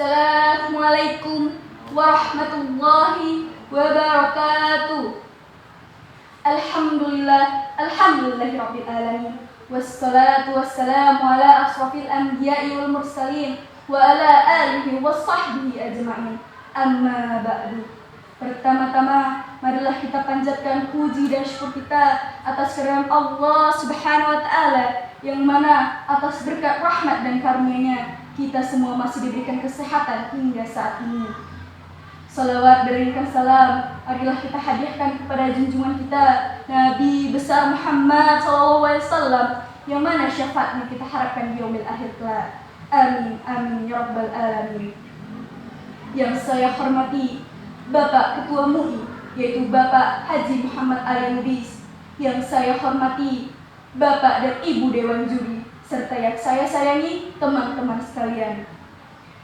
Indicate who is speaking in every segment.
Speaker 1: Assalamualaikum warahmatullahi wabarakatuh. Alhamdulillahirabbil alamin. Wassalatu wassalamu ala asrofil anbiya'i wal mursalin wa ala alihi wa sahbihi ajma'in. Amma ba'du. Pertama-tama, marilah kita panjatkan puji dan syukur kita atas kehadiran Allah Subhanahu wa Ta'ala, yang mana atas berkat rahmat dan karunia-Nya kita semua masih diberikan kesehatan hingga saat ini. Salawat dan salam marilah kita hadiahkan kepada junjungan kita Nabi besar Muhammad SAW, yang mana syafaatnya kita harapkan di yaumil akhir kelak. Amin amin ya rabbal alamin. Yang saya hormati Bapak Ketua MUI, yaitu Bapak Haji Muhammad Ali Lubis. Yang saya hormati Bapak dan Ibu Dewan Juri, serta yang saya sayangi teman-teman sekalian.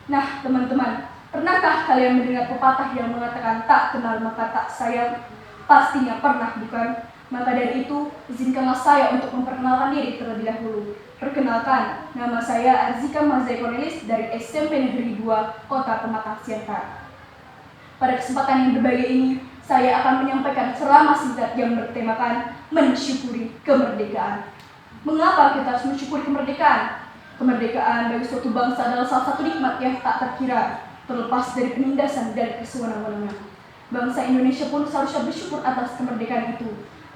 Speaker 1: Nah teman-teman, pernahkah kalian mendengar pepatah yang mengatakan tak kenal maka tak sayang? Pastinya pernah, bukan? Maka dari itu, izinkanlah saya untuk memperkenalkan diri terlebih dahulu. Perkenalkan, nama saya Arzika Mazai Cornelis dari SMP Negeri 2, Kota Pematang Siantar. Pada kesempatan yang berbahagia ini, saya akan menyampaikan ceramah singkat yang bertemakan mensyukuri kemerdekaan. Mengapa kita harus mensyukuri kemerdekaan? Kemerdekaan bagi suatu bangsa adalah salah satu nikmat yang tak terkira, terlepas dari penindasan dan kesewenang-wenangan. Bangsa Indonesia pun seharusnya bersyukur atas kemerdekaan itu.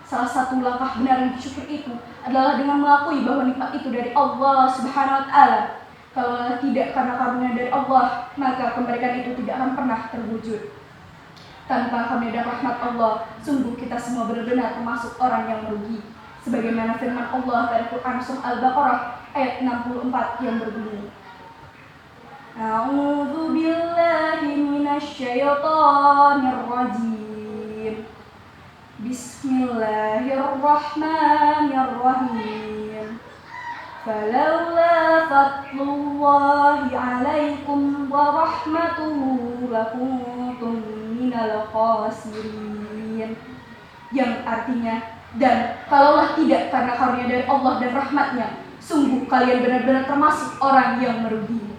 Speaker 1: Salah satu langkah benar yang bersyukur itu adalah dengan mengakui bahwa nikmat itu dari Allah Subhanahu wa Ta'ala. Kalau tidak karena karunia dari Allah, maka kemerdekaan itu tidak akan pernah terwujud. Tanpa karunia dan rahmat Allah, sungguh kita semua benar-benar termasuk orang yang merugi. Sebagaimana firman Allah pada Quran Surah Al-Baqarah ayat 64 yang berbunyi, A'udzu billahi minasyaitonir rajim. Bismillahirrahmanirrahim. Falaula fadlullahi 'alaikum wa rahmatuhu lakuntum minal khasirin. Yang artinya, dan kalaulah tidak karena karunia dari Allah dan rahmatnya, sungguh kalian benar-benar termasuk orang yang merugi.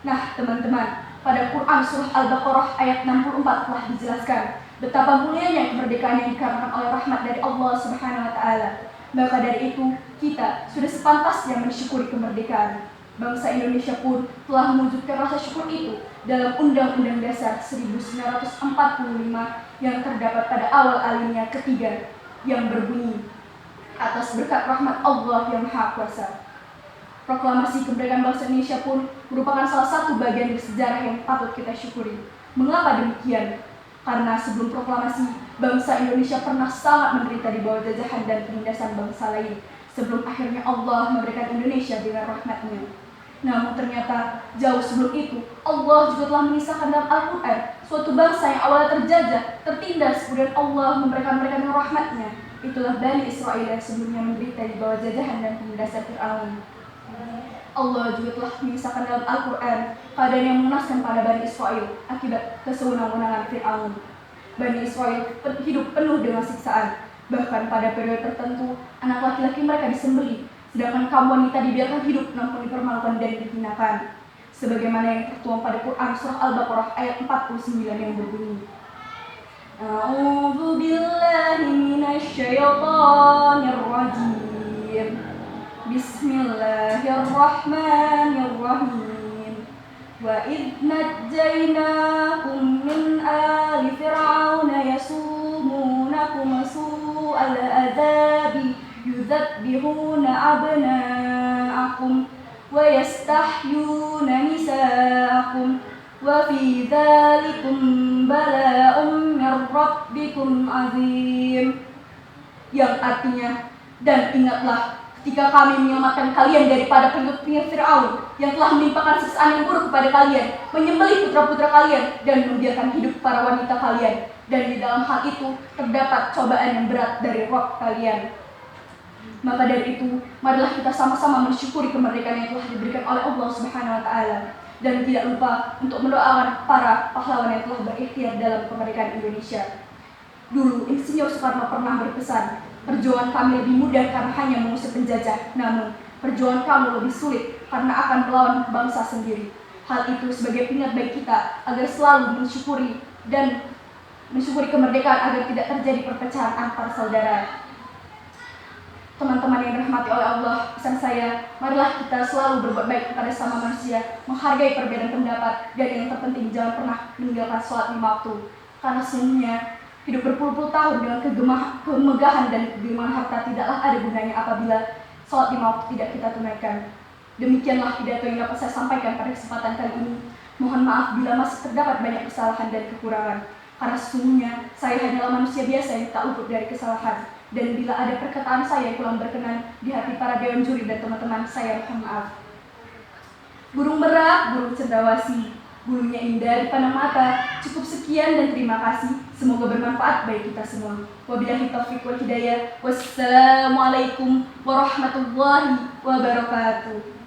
Speaker 1: Nah teman-teman, pada Quran Surah Al-Baqarah ayat 64 telah dijelaskan betapa mulianya kemerdekaan yang dikarenakan oleh rahmat dari Allah Subhanahu wa Ta'ala. Maka dari itu, kita sudah sepantasnya mensyukuri kemerdekaan. Bangsa Indonesia pun telah mewujudkan rasa syukur itu dalam Undang-Undang Dasar 1945 yang terdapat pada awal alinea ketiga, yang berbunyi, atas berkat rahmat Allah yang Maha Kuasa. Proklamasi kemerdekaan bangsa Indonesia pun merupakan salah satu bagian dari sejarah yang patut kita syukuri. Mengapa demikian? Karena sebelum proklamasi, bangsa Indonesia pernah sangat menderita di bawah jajahan dan penindasan bangsa lain, sebelum akhirnya Allah memberikan Indonesia dengan rahmat-Nya. Namun ternyata jauh sebelum itu, Allah juga telah mengisahkan dalam Al-Quran suatu bangsa yang awalnya terjajah, tertindas, kemudian Allah memberikan mereka dengan rahmat-Nya. Itulah Bani Israel yang sebelumnya menderita di bawah jajahan dan penindasan Fir'aun. Allah juga telah mengisahkan dalam Al-Quran keadaan yang mengenaskan pada Bani Israel akibat kesewenang-wenangan Fir'aun. Bani Israel hidup penuh dengan siksaan. Bahkan pada periode tertentu, anak laki-laki mereka disembelih, sedangkan kaum wanita dibiarkan hidup namun dipermalukan dan dihinakan. Sebagaimana yang tertuang pada Quran Surah Al-Baqarah ayat 49 yang berbunyi, A'udzu billahi minasyaitonir rajim. Bismillahirrahmanirrahim. Wa idh najjaynakum min ali fir'auna yasumunakum su'al adzabi yuzabbihuna abna'akum wa yastahyuna nisa'akum wa fi dzalikum bala'un mir rabbikum azim. Yang artinya, dan ingatlah ketika kami menyelamatkan kalian daripada pengikut Fir'aun yang telah menimpakan siksaan yang buruk kepada kalian, menyembelih putra-putra kalian dan membiarkan hidup para wanita kalian, dan di dalam hal itu terdapat cobaan yang berat dari Rabb kalian. Maka dari itu, marilah kita sama-sama mensyukuri kemerdekaan yang telah diberikan oleh Allah Subhanahu wa Ta'ala, dan tidak lupa untuk mendoakan para pahlawan yang telah berikhtiar dalam kemerdekaan Indonesia. Dulu, Insinyur Soekarno pernah berpesan, perjuangan kami lebih mudah karena hanya mengusir penjajah, namun perjuangan kamu lebih sulit karena akan melawan bangsa sendiri. Hal itu sebagai pengingat bagi kita agar selalu mensyukuri kemerdekaan agar tidak terjadi perpecahan antar saudara. Teman-teman yang dirahmati oleh Allah, pesan saya, marilah kita selalu berbuat baik kepada sesama manusia, menghargai perbedaan pendapat, dan yang terpenting jangan pernah meninggalkan sholat 5 waktu. Karena sesungguhnya hidup berpuluh-puluh tahun dengan kemegahan dan kegemaran harta tidaklah ada gunanya apabila sholat 5 waktu tidak kita tunaikan. Demikianlah pidato yang dapat saya sampaikan pada kesempatan kali ini. Mohon maaf bila masih terdapat banyak kesalahan dan kekurangan. Karena sesungguhnya saya hanyalah manusia biasa yang tak luput dari kesalahan. Dan bila ada perkataan saya yang kurang berkenan di hati para dewan juri dan teman-teman, saya mohon maaf. Burung merak, burung cendrawasih, bulunya indah dipandang mata. Cukup sekian dan terima kasih. Semoga bermanfaat bagi kita semua. Wabillahi taufiq wal hidayah. Wassalamualaikum warahmatullahi wabarakatuh.